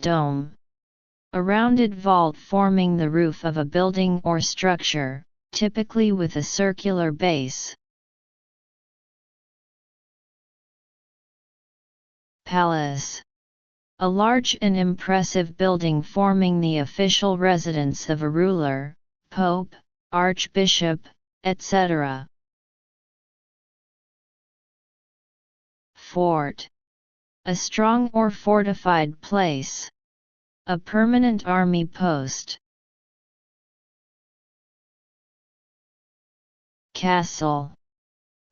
Dome. A rounded vault forming the roof of a building or structure, typically with a circular base. Palace. A large and impressive building forming the official residence of a ruler, pope, archbishop, etc. Fort. A strong or fortified place. A permanent army post. Castle.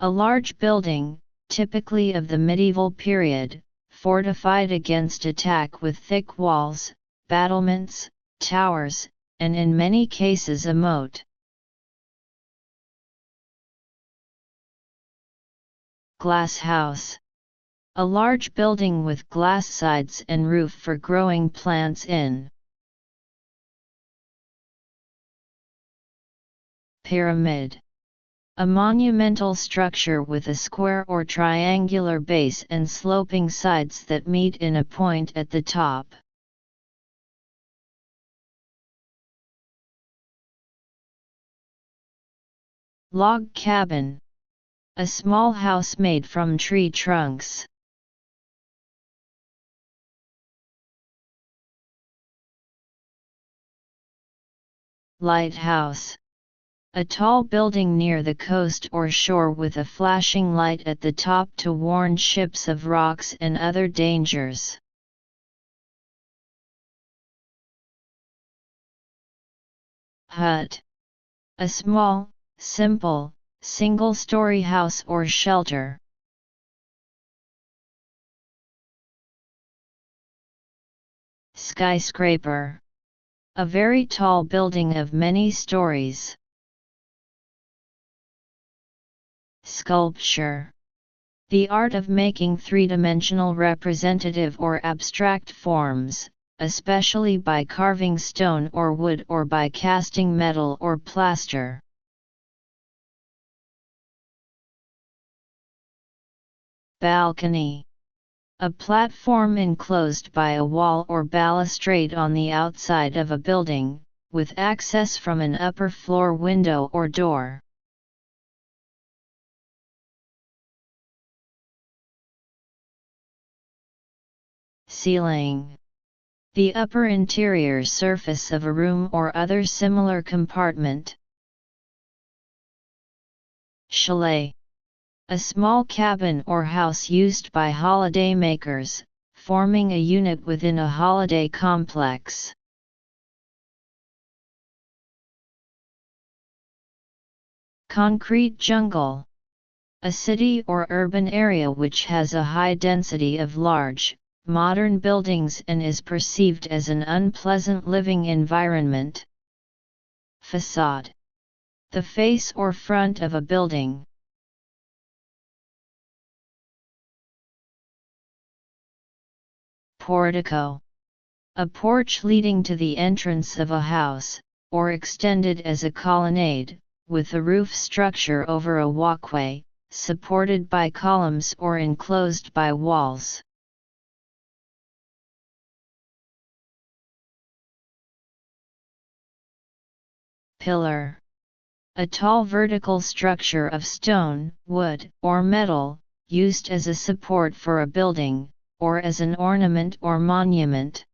A large building, typically of the medieval period, fortified against attack with thick walls, battlements, towers, and in many cases a moat. Glass house. A large building with glass sides and roof for growing plants in. Pyramid. A monumental structure with a square or triangular base and sloping sides that meet in a point at the top. Log cabin. A small house made from tree trunks. Lighthouse. A tall building near the coast or shore with a flashing light at the top to warn ships of rocks and other dangers. Hut. A small, simple, single-story house or shelter. Skyscraper. A very tall building of many stories. Sculpture. The art of making three-dimensional representative or abstract forms, especially by carving stone or wood or by casting metal or plaster. Balcony. A platform enclosed by a wall or balustrade on the outside of a building, with access from an upper floor window or door. Ceiling. The upper interior surface of a room or other similar compartment. Chalet. A small cabin or house used by holidaymakers, forming a unit within a holiday complex. Concrete jungle. A city or urban area which has a high density of large, modern buildings and is perceived as an unpleasant living environment. Facade. The face or front of a building. Portico. A porch leading to the entrance of a house, or extended as a colonnade, with a roof structure over a walkway, supported by columns or enclosed by walls. Pillar. A tall vertical structure of stone, wood, or metal, used as a support for a building, or as an ornament or monument.